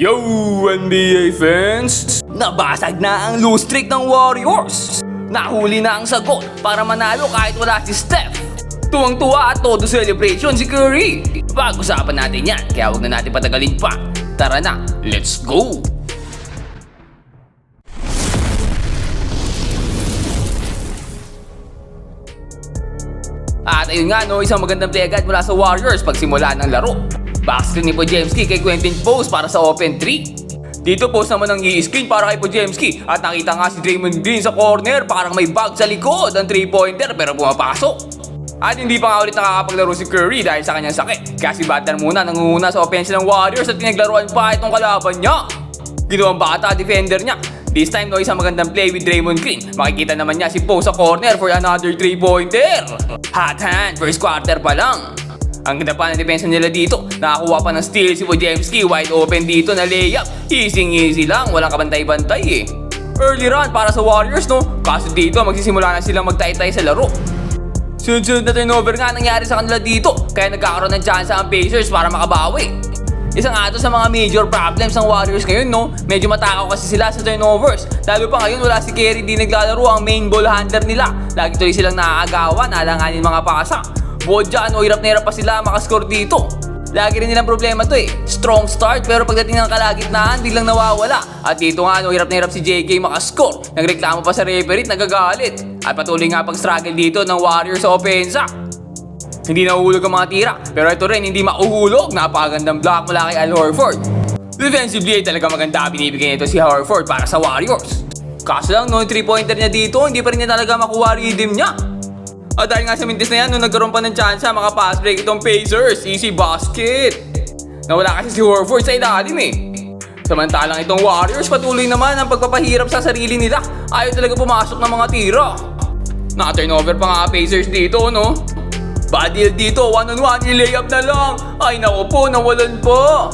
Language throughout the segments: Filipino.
Yo, NBA fans! Nabasag na ang lose streak ng Warriors! Nahuli na ang sagot para manalo kahit wala si Steph! Tuwang-tuwa at todo celebration si Curry! Pag-usapan natin yan, kaya huwag na natin patagalin pa. Tara na, let's go! At ayun nga no, isang magandang play agad mula sa Warriors pagsimula ng laro. Backscreen ni Podziemski kay Quentin Post para sa open 3. Dito Post naman ang i-screen para kay Podziemski at nakita nga si Draymond Green sa corner parang may bag sa likod ang 3-pointer pero pumapasok. At hindi pa nga ulit nakakapaglaro si Curry dahil sa kanyang sakit. Kaya si Butler muna nangunguna sa offense ng Warriors at pinaglaruan pa itong kalaban niya. Ginawang bata defender niya. This time no, isang magandang play with Draymond Green. Makikita naman niya si Post sa corner for another 3-pointer. Hot hand, first quarter pa lang. Ang ganda pa ng depensa nila dito. Nakakuha pa ng steal si Podziemski. Wide open dito na layup. Easy lang, walang kabantay-bantay eh. Early run para sa Warriors no. Kaso dito magsisimula na silang magtay-tay sa laro. Sunod-sunod na turnover nga nangyari sa kanila dito. Kaya nagkakaroon ng chance ang Pacers para makabawi. Isang ato sa mga major problems ng Warriors ngayon no. Medyo matakaw kasi sila sa turnovers. Lalo pa ngayon wala si Kerry di naglalaro ang main ball handler nila. Lagi tuloy silang naaagawan, alanganin mga pasa. Bukod dyan, hirap na hirap pa sila makascore dito. Lagi rin nilang problema to eh. Strong start pero pagdating ng kalagitnaan, biglang nawawala. At dito nga, hirap na hirap si JK makascore. Nagreklamo pa sa referee at nagagalit. At patuloy nga pag-struggle dito ng Warriors sa opensa. Hindi nahuhulog ang mga tira. Pero ito rin, hindi mauhulog. Napakagandang block mula kay Al Horford. Defensively ay talaga maganda binibigay nito si Horford para sa Warriors. Kaso lang, no, 3-pointer niya dito, hindi pa rin niya talaga makuha rhythm niya. At dahil nga sa mintis na yan, nung nagkaroon pa ng chance maka-pass break itong Pacers, easy basket. Nawala kasi si Horford sa ilalim eh. Samantalang itong Warriors patuloy naman ang pagpapahirap sa sarili nila. Ayaw talaga pumasok ng mga tira. Naka-turnover pa nga Pacers dito no. Body dito, one-on-one, i-layup na lang. Ay naku po, nawalan po.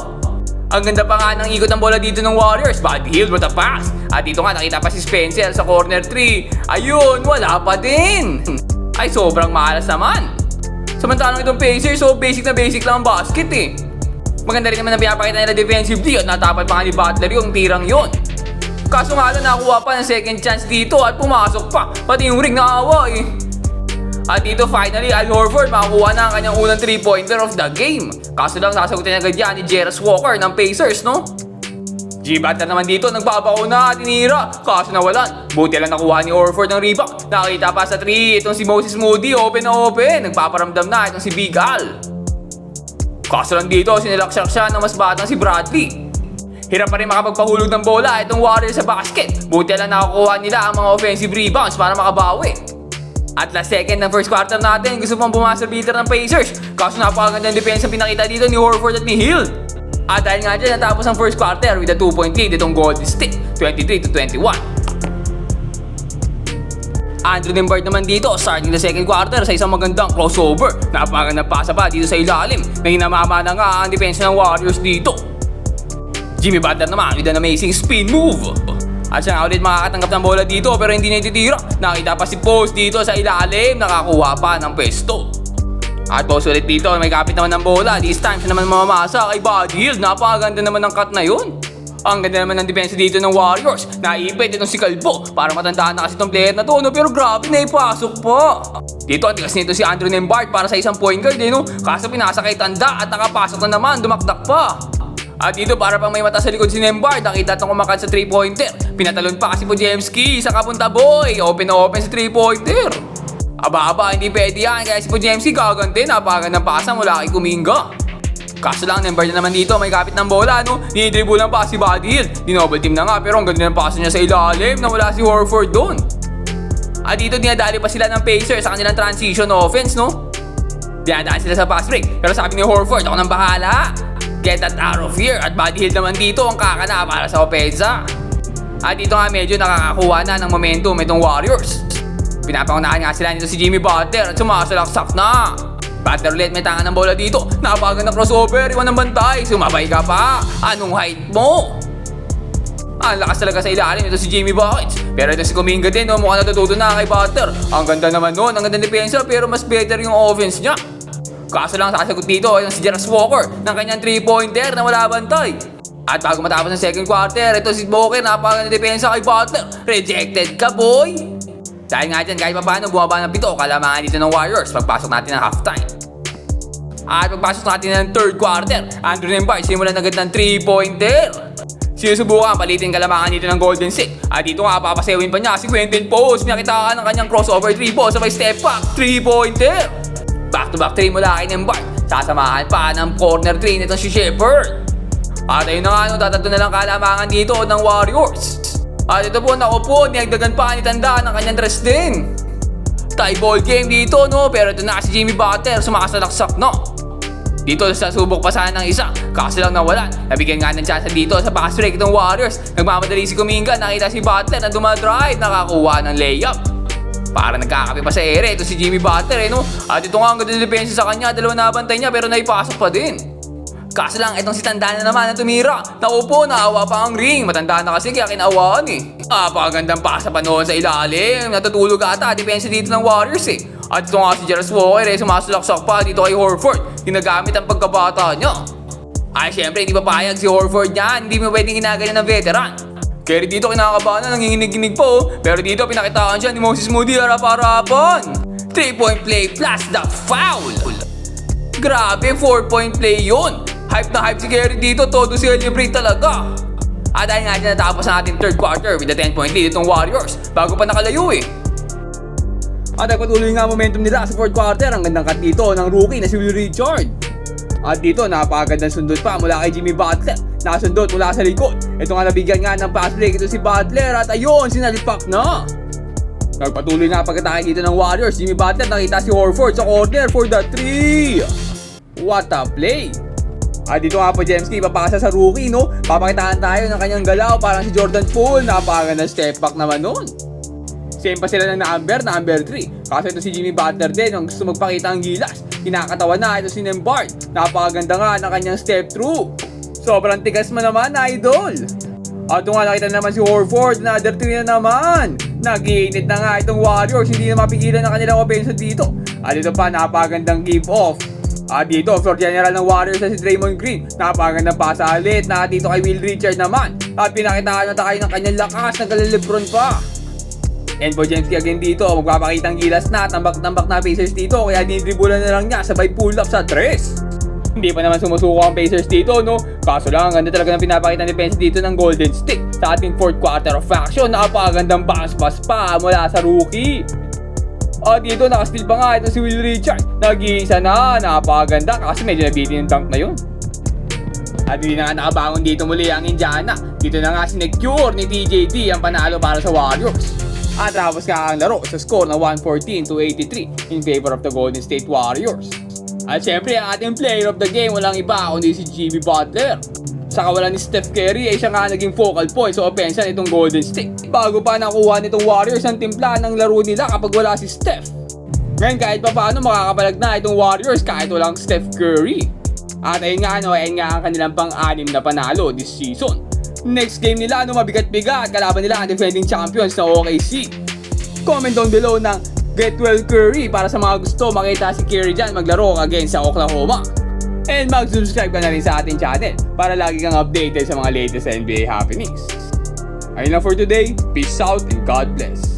Ang ganda pa nga ng ikot ng bola dito ng Warriors. Body Hield, what a pass. At dito nga nakita pa si Spencer sa corner 3. Ayun, wala pa din. Ay sobrang malas naman. Samantalang itong Pacers, so basic na basic lang ang basket eh. Maganda rin naman na pinapakita nila defensively at natapat pa nga ni Butler yung tirang yon. Kaso nga lang nakuha pa ng second chance dito at pumasok pa. Pati yung ring naawa eh. At dito finally Al Horford makakuha na ang kanyang unang 3-pointer of the game. Kaso lang sasagutin agad yan ni Jarrett Walker ng Pacers no. G-Butler naman dito nagbabao na at tinira. Kaso nawalan. Buti lang nakuha ni Horford ng rebound. Nakita pa sa 3 itong si Moses Moody open na open. Nagpaparamdam na itong si Big Al. Kaso lang dito sinilaksak siya ng mas batang si Bradley. Hirap pa rin makapagpahulog ng bola itong Warriors sa basket. Buti lang nakakuha nila ang mga offensive rebounds para makabawi. At last second ng first quarter natin, gusto pang bumasar beater ng Pacers. Kaso napakagandang depensa pinakita dito ni Horford at ni Hill. At dahil nga dyan natapos ang first quarter with a 2-point lead itong Golden State, 23-21. Andrew Nembhard naman dito starting the second quarter sa isang magandang crossover. Napakagandang pasa pa dito sa ilalim na hinamama na nga ang depensa ng Warriors dito. Jimmy Butler naman with an amazing spin move. At siya nga ulit makakatanggap ng bola dito pero hindi na ititira. Nakita pa si Post dito sa ilalim, nakakuha pa ng pwesto. At Post ulit dito, may kapit naman ng bola. This time siya naman mamamasa kay Body Hield. Napakaganda naman ng cut na yun. Ang ganda naman ng depensa dito ng Warriors. Naipit itong si Calvo para matandaan na kasi itong player na to. No? Pero grabe na ipasok po. Dito ang tigas nito si Andrew Nembhard para sa isang point guard. No? Kaso pinasa kay Tanda at nakapasok na naman, dumakdak pa. At dito para pang may mata sa likod si Nembhard, nakita itong kumakat sa 3-pointer. Pinatalon pa kasi Podziemski sa kapunta boy. Open na open sa 3-pointer. Aba, hindi pwede yan. Kaya si Podziemski kaganti, napakagandang pasa mula kay Kuminga. Kaso lang, Nembhard na naman dito, may kapit ng bola, no? Dinidribble lang pa si Buddy Hield. Dinoble team na nga, pero ang ganda ng pasa niya sa ilalim na wala si Horford doon. At dito, dinadali pa sila ng Pacers sa kanilang transition offense, no? Dinadaan sila sa pass break. Pero sabi ni Horford, ako nang bahala. Get that out of here. At Buddy Hield naman dito ang kakana para sa opensa. At dito nga medyo nakakakuha na ng momentum itong Warriors. Pinapangunahan nga sila nito si Jimmy Butler at sumasalaksak na. Butler ulit may tangan ng bola dito. Napakagandang crossover, iwan ng bantay. Sumabay ka pa. Anong height mo? Ang lakas talaga sa ilalim ito si Jimmy Buckets. Pero ito si Kuminga din, no? Mukhang natututo na kay Butler. Ang ganda naman nun, ang gandang depensa pero mas better yung offense niya. Kaso lang sasagot dito yung si Jarrett Walker ng kanyang 3-pointer na wala bantay. At bago matapos ng second quarter, ito si Booker, napakaganda depensa kay Butler. Rejected ka, boy! Dahil nga dyan, kahit pa paano, bumaba ng 7, kalamangan dito ng Warriors pagpasok natin ng halftime. At pagpasok natin ng third quarter, Andrew Nembhard simulan agad ng 3-pointer. Sinusubukan palitin kalamangan dito ng Golden State. At dito nga papasewin pa niya si Quentin Post. Pinakita ka ng kanyang crossover 3 po sabay step back 3-pointer. Back to back 3 mula kay Nembhard. Sasamahan pa ng corner 3 nitong si Shepherd. At ayun na nga, tatatlo na lang kalamangan dito ng Warriors. At ito po, naku, niyagdagan pa ni Tanda ng kanyang dress din. Tie ball game dito, no? Pero ito na si Jimmy Butler, sumasalaksak na. Dito sa subok pa sana ng isa, kaso lang nawalan. Nabigyan nga ng chance dito sa fast break ng Warriors. Nagmamadali si Kuminga, nakita si Butler na dumadrive, nakakuha ng layup. Para nagkakape pa sa ere, ito si Jimmy Butler, no? At ito nga ang ganda ng depensa sa kanya, dalawa nabantay niya pero naipasok pa din. Kaso lang, itong si Tanda na naman na tumira. Naupo, naawa pa ang ring. Matanda na kasi kaya kinawaan eh. Pagandang pasa pa noon sa ilalim. Natutulog ata, depensa dito ng Warriors eh. At ito nga si Jarvis Walker sumasulaksak pa dito kay Horford. Ginagamit ang pagkabata niya. Ay syempre, hindi papayag si Horford niyan. Hindi mo pwedeng ginaganyan ng veteran. Kaya dito kinakabahan na, nanginginig-ginig po. Pero dito pinakitaan siya ni Moses Moody harap-harapan. 3-point play plus the foul. Grabe, 4-point play yun. Hype na hype si Gary dito, todo celebrate talaga. At dahil nga dyan natapos ang ating third quarter with a 10-point lead itong Warriors bago pa nakalayo eh. At nagpatuloy nga momentum nila sa fourth quarter. Ang gandang cut dito ng rookie na si Will Richard. At dito napakagandang sundot pa mula kay Jimmy Butler. Nasundot mula sa likod. Ito nga nabigyan nga ng pass break ito si Butler at ayun, sinalipak na. Nagpatuloy nga pagkatake dito ng Warriors. Jimmy Butler nakita si Horford sa corner for the 3. What a play! At dito nga po Jemski, papasa sa rookie, no? Papakitaan tayo ng kanyang galaw, parang si Jordan Poole, napakagandang step back naman nun. Same pa sila ng number 3. Kaso ito si Jimmy Butler din, ang gusto magpakita ang gilas. Kinakatawa na, ito si Nembhard. Napakaganda nga ng kanyang step through. Sobrang tigas mo naman, idol. At ito nga nakita naman si Horford, another 3 na naman. Nag-iinit na nga itong Warriors, hindi na mapigilan ang kanilang offense dito. At ito pa, napakagandang give off. At dito, floor general ng Warriors na si Draymond Green. Napakagandang pasa ulit na dito kay Will Richard naman. At pinakitaan na tayo ng kanyang lakas, naglalilibron pa. And for Jemski again dito, magpapakita ang gilas na, tambak-tambak na Pacers dito. Kaya dinidribulan na lang niya, sabay pull up sa 3. Hindi pa naman sumusuko ang Pacers dito, no? Kaso lang, ang ganda talaga ng pinapakita ng defense dito ng Golden State. Sa ating fourth quarter of action, napakagandang bounce pass pa mula sa rookie. At dito, nakasteal pa nga ito si Will Richard. Nag-iisa na, napakaganda kasi medyo nabitin yung dunk na yun. At hindi na nga nakabangon dito muli ang Indiana. Dito na nga sinecure ni TJD ang panalo para sa Warriors. At tapos nga ang laro sa score na 114-83 in favor of the Golden State Warriors. At syempre ang ating player of the game walang iba kundi si Jimmy Butler. Sa kawalan ni Steph Curry ay siya nga naging focal point sa offense nitong Golden State. Bago pa nakuha nitong Warriors ang timpla ng laro nila kapag wala si Steph. Ngayon kahit pa paano makakapalag na itong Warriors kahit walang Steph Curry. At ayun nga ang kanilang pang-anim na panalo this season. Next game nila mabigat-bigat kalaban nila ang defending champions na OKC. Comment down below ng Get Well Curry para sa mga gusto makita si Curry dyan maglaro against sa Oklahoma. And mag-subscribe ka na rin sa ating channel para lagi kang updated sa mga latest NBA happenings. Ayun lang for today. Peace out and God bless.